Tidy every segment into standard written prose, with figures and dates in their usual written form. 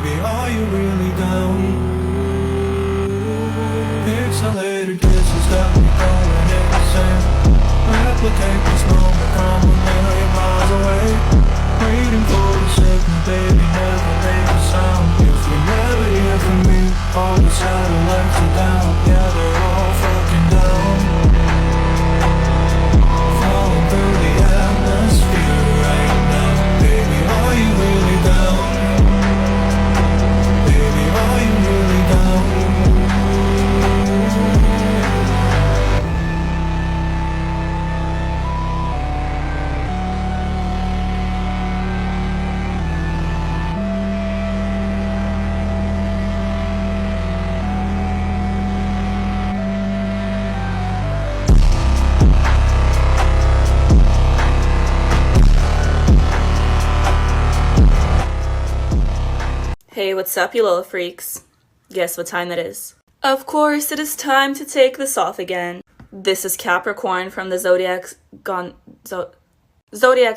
Baby, are you really down? Pixelated kisses got me going insane. Replicate this moment from a million miles away. Waiting for the signal, baby, never make a sound. If you never hear from me, all the satellites are down. Yeah, they're all fucking down. Falling through the atmosphere right now. Baby, are you really down? Baby, are you really down? Hey, what's up, you little freaks? Guess what time it is? Of course, it is time to take this off again. This is Capricorn from the Zodiac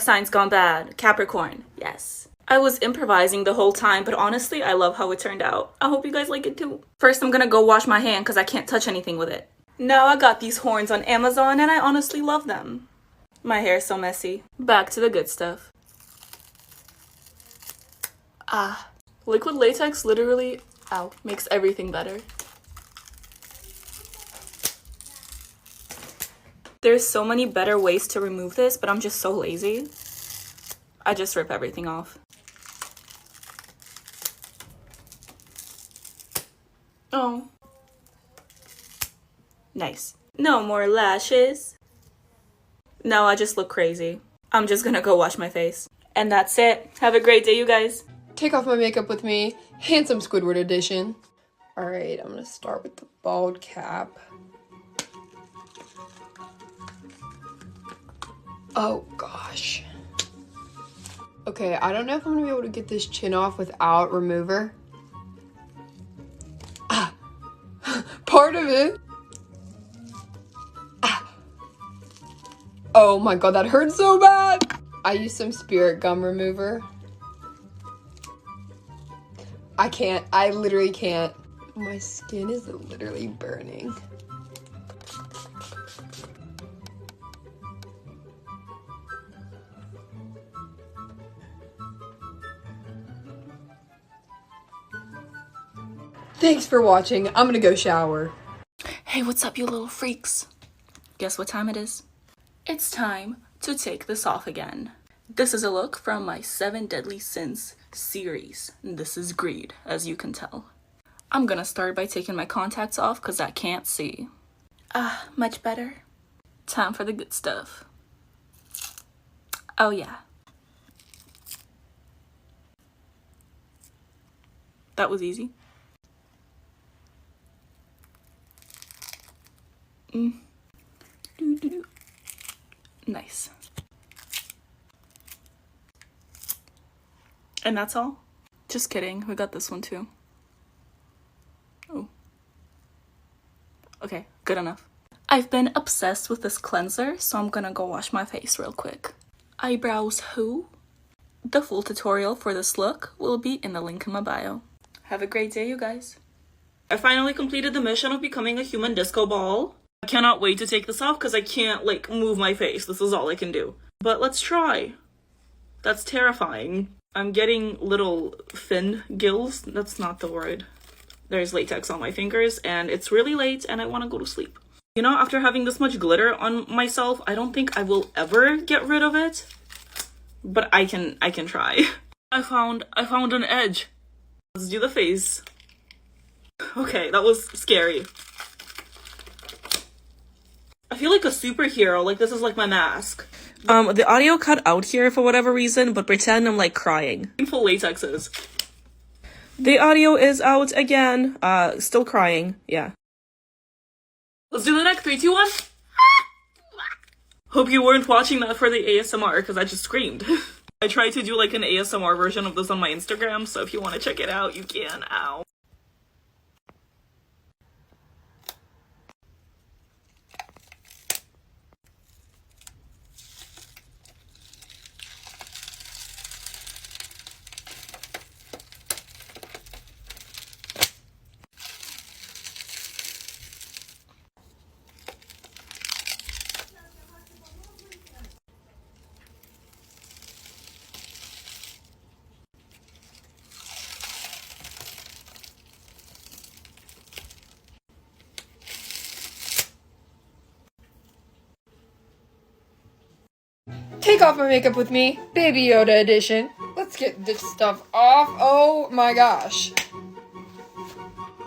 signs gone bad. Capricorn, yes. I was improvising the whole time, but honestly, I love how it turned out. I hope you guys like it too. First, I'm gonna go wash my hand because I can't touch anything with it. Now I got these horns on Amazon and I honestly love them. My hair is so messy. Back to the good stuff. Liquid latex literally, makes everything better. There's so many better ways to remove this, but I'm just so lazy. I just rip everything off. Oh. Nice. No more lashes. No, I just look crazy. I'm just gonna go wash my face. And that's it. Have a great day, you guys. Take off my makeup with me. Handsome Squidward edition. Alright, I'm gonna start with the bald cap. Oh gosh. Okay, I don't know if I'm gonna be able to get this chin off without remover. Part of it. Oh my god, that hurts so bad. I used some Spirit gum remover. I can't. I literally can't. My skin is literally burning. Thanks for watching. I'm gonna go shower. Hey, what's up, you little freaks? Guess what time it is? It's time to take this off again. This is a look from my 7 Deadly Sins series. This is greed, as you can tell. I'm gonna start by taking my contacts off because I can't see. Much better. Time for the good stuff. Oh yeah. That was easy. Nice. And that's all? Just kidding, we got this one too. Oh. Okay, good enough. I've been obsessed with this cleanser, so I'm gonna go wash my face real quick. Eyebrows who? The full tutorial for this look will be in the link in my bio. Have a great day, you guys. I finally completed the mission of becoming a human disco ball. I cannot wait to take this off because I can't, like, move my face. This is all I can do. But let's try. That's terrifying. I'm getting little fin gills. That's not the word. There's latex on my fingers and it's really late and I want to go to sleep. You know, after having this much glitter on myself, I don't think I will ever get rid of it. But I can try. I found an edge. Let's do the face. Okay, that was scary. I feel like a superhero, like this is like my mask. The audio cut out here for whatever reason, but pretend I'm like crying. Painful latexes. The audio is out again. Still crying, yeah. Let's do the neck, 3, 2, 1. Hope you weren't watching that for the ASMR, because I just screamed. I tried to do like an ASMR version of this on my Instagram, so if you want to check it out, you can. Ow. Take off my makeup with me, Baby Yoda edition. Let's get this stuff off. Oh my gosh.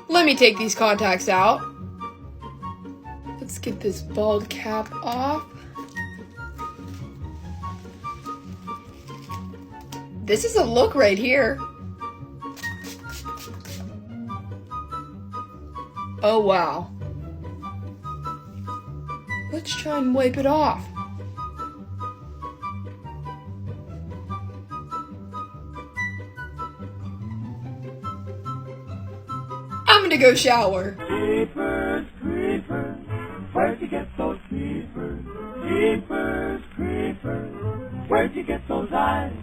Let me take these contacts out. Let's get this bald cap off. This is a look right here. Oh wow. Let's try and wipe it off. I'm gonna go shower. Creepers, creepers, where'd you get those creepers? Creepers, creepers, where'd you get those eyes?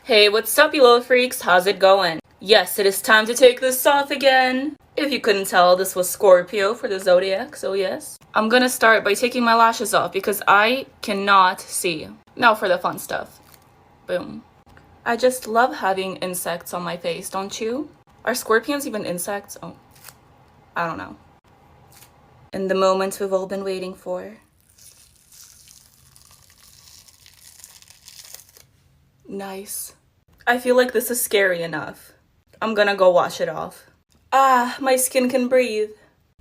Hey, what's up, you little freaks? How's it going? Yes, it is time to take this off again. If you couldn't tell, this was Scorpio for the zodiac, so yes. I'm gonna start by taking my lashes off because I cannot see. Now for the fun stuff. Boom. I just love having insects on my face, don't you? Are scorpions even insects? Oh, I don't know. And the moment we've all been waiting for. Nice. I feel like this is scary enough. I'm gonna go wash it off. Ah, my skin can breathe.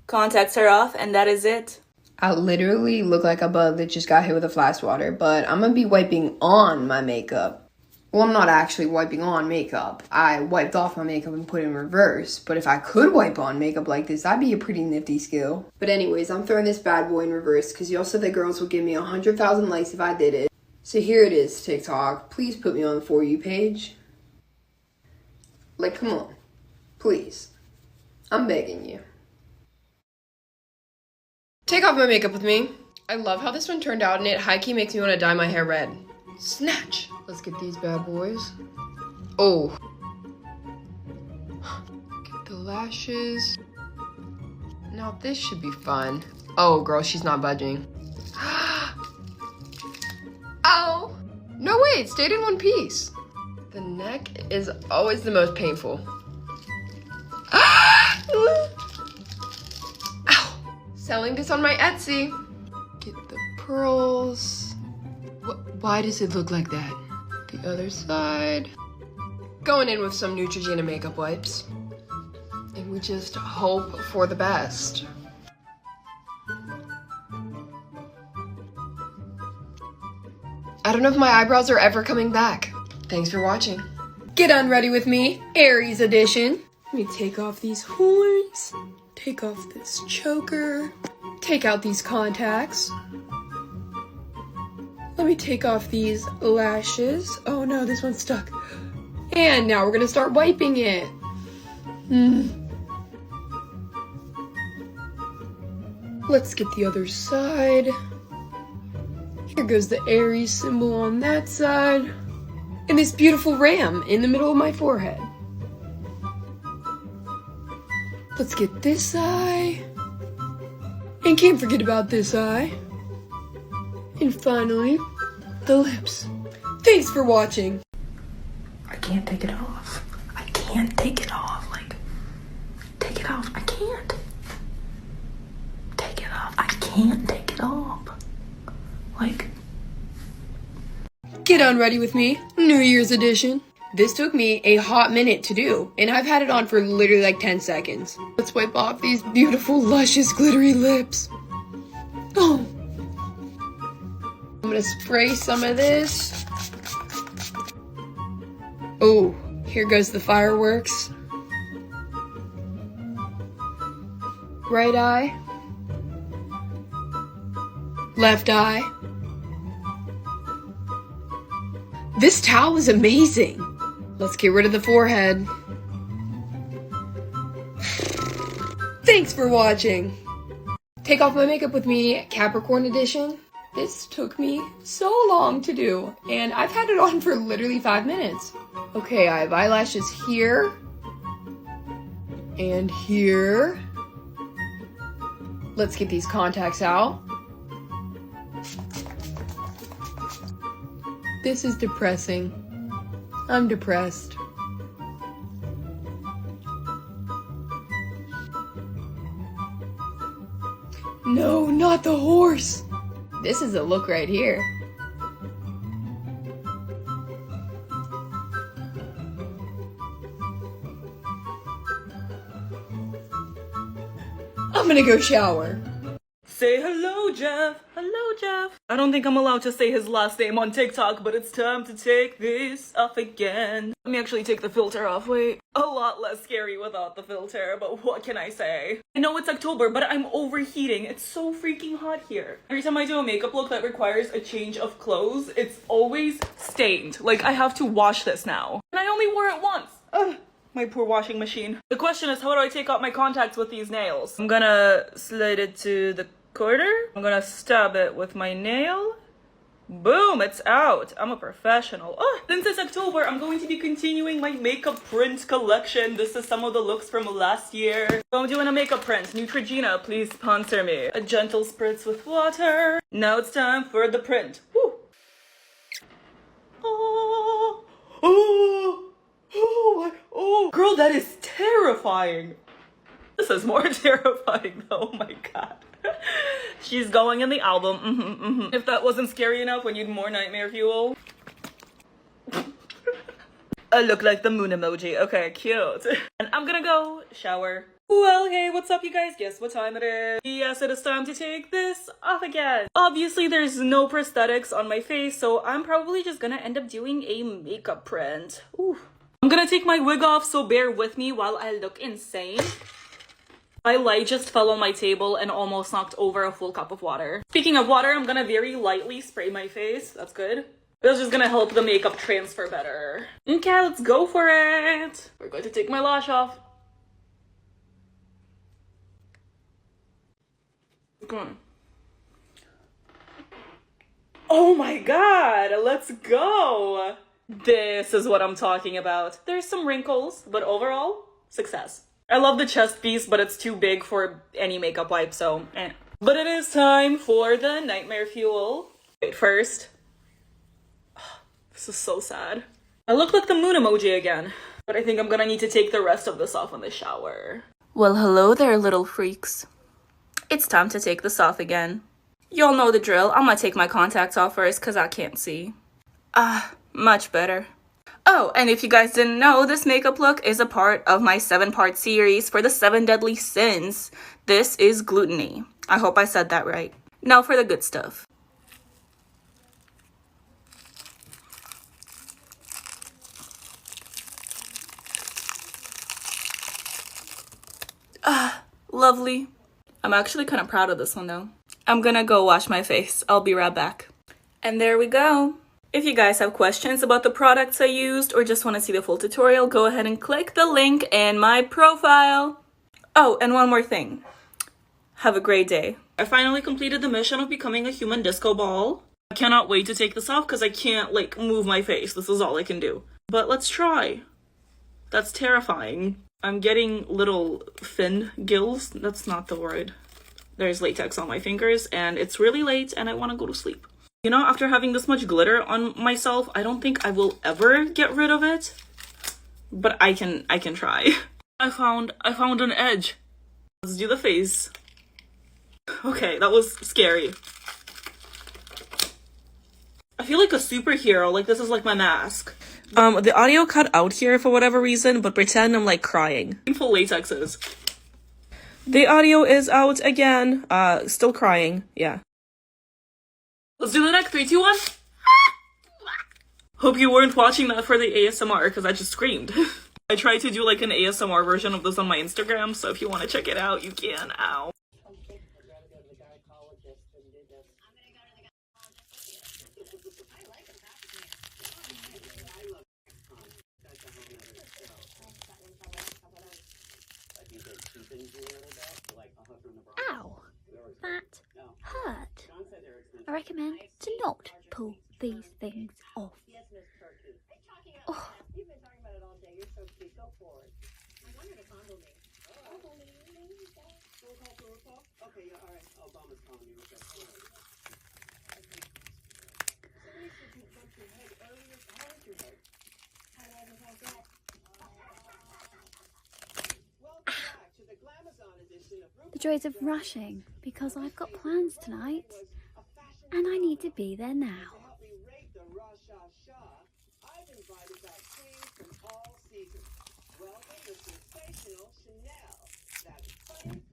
Contacts are off and that is it. I literally look like a bug that just got hit with a fly swatter, but I'm gonna be wiping on my makeup. Well, I'm not actually wiping on makeup. I wiped off my makeup and put it in reverse. But if I could wipe on makeup like this, that'd be a pretty nifty skill. But anyways, I'm throwing this bad boy in reverse because y'all said that girls would give me 100,000 likes if I did it. So here it is, TikTok. Please put me on the For You page. Like, come on. Please. I'm begging you. Take off my makeup with me. I love how this one turned out and it high-key makes me want to dye my hair red. Snatch! Let's get these bad boys. Oh. Get the lashes. Now this should be fun. Oh, girl, she's not budging. Ow! No, wait, it stayed in one piece. The neck is always the most painful. Ow! Selling this on my Etsy. Get the pearls. Why does it look like that? The other side. Going in with some Neutrogena makeup wipes. And we just hope for the best. I don't know if my eyebrows are ever coming back. Thanks for watching. Get unready with me, Aries edition. Let me take off these horns. Take off this choker. Take out these contacts. Let me take off these lashes. Oh no, this one's stuck. And now we're gonna start wiping it. Let's get the other side. Here goes the Aries symbol on that side. And this beautiful ram in the middle of my forehead. Let's get this eye. And can't forget about this eye. And finally, the lips. Thanks for watching. I can't take it off. I can't take it off. Like, take it off. I can't. Take it off. I can't take it off. Like. Get unready with me, New Year's edition. This took me a hot minute to do, and I've had it on for literally like 10 seconds. Let's wipe off these beautiful, luscious, glittery lips. Oh. I'm gonna spray some of this. Oh, here goes the fireworks. Right eye. Left eye. This towel is amazing. Let's get rid of the forehead. Thanks for watching. Take off my makeup with me, Capricorn edition. This took me so long to do, and I've had it on for literally 5 minutes. Okay, I have eyelashes here, and here. Let's get these contacts out. This is depressing. I'm depressed. No, not the horse. This is a look right here. gonna go shower. Say hello, Jeff. Hello, Jeff. I don't think I'm allowed to say his last name on TikTok, but it's time to take this off again. Let me actually take the filter off. Wait. A lot less scary without the filter, but what can I say? I know it's October, but I'm overheating. It's so freaking hot here. Every time I do a makeup look that requires a change of clothes, it's always stained. Like, I have to wash this now. And I only wore it once. Ugh. My poor washing machine. The question is, how do I take out my contacts with these nails? I'm gonna slide it to the corner. I'm gonna stab it with my nail. Boom, it's out. I'm a professional. Oh, since it's October, I'm going to be continuing my makeup print collection. This is some of the looks from last year. So I'm doing a makeup print. Neutrogena, please sponsor me. A gentle spritz with water. Now it's time for the print. Woo. Oh, oh, oh, oh, girl, that is terrifying. This is more terrifying though, oh my god. She's going in the album. If that wasn't scary enough, we need more nightmare fuel. I look like the moon emoji. Okay, cute. And I'm gonna go shower. Well, hey, what's up, you guys? Guess what time it is? Yes, it is time to take this off again. Obviously, there's no prosthetics on my face, so I'm probably just gonna end up doing a makeup print. Ooh. I'm gonna take my wig off, so bear with me while I look insane. My light just fell on my table and almost knocked over a full cup of water. Speaking of water, I'm gonna very lightly spray my face. That's good. That's just gonna help the makeup transfer better. Okay, let's go for it. We're going to take my lash off. Come on. Oh my god, let's go. This is what I'm talking about. There's some wrinkles, but overall, success. I love the chest piece, but it's too big for any makeup wipe, so eh. But it is time for the nightmare fuel. Wait, first. Oh, this is so sad. I look like the moon emoji again, but I think I'm gonna need to take the rest of this off in the shower. Well, hello there, little freaks. It's time to take this off again. Y'all know the drill. I'm gonna take my contacts off first because I can't see. Much better. Oh, and if you guys didn't know, this makeup look is a part of my 7-part series for the 7 deadly sins. This is gluttony. I hope I said that right. Now for the good stuff. Lovely. I'm actually kind of proud of this one though. I'm gonna go wash my face. I'll be right back. And there we go. If you guys have questions about the products I used or just want to see the full tutorial, go ahead and click the link in my profile. Oh, and one more thing. Have a great day. I finally completed the mission of becoming a human disco ball. I cannot wait to take this off because I can't, like, move my face. This is all I can do. But let's try. That's terrifying. I'm getting little fin gills. That's not the word. There's latex on my fingers and it's really late and I want to go to sleep. You know, after having this much glitter on myself, I don't think I will ever get rid of it. But I can try. I found an edge. Let's do the face. Okay, that was scary. I feel like a superhero, like this is like my mask. The audio cut out here for whatever reason, but pretend I'm like crying. Painful latexes. The audio is out again. Still crying, yeah. Let's do the next 3, 2, 1. Hope you weren't watching that for the ASMR because I just screamed. I tried to do like an ASMR version of this on my Instagram, so if you want to check it out, you can. Ow. Ow, that hurt. I recommend to not pull these things off. Oh. The joys of rushing because I've got plans tonight and I need to be there now.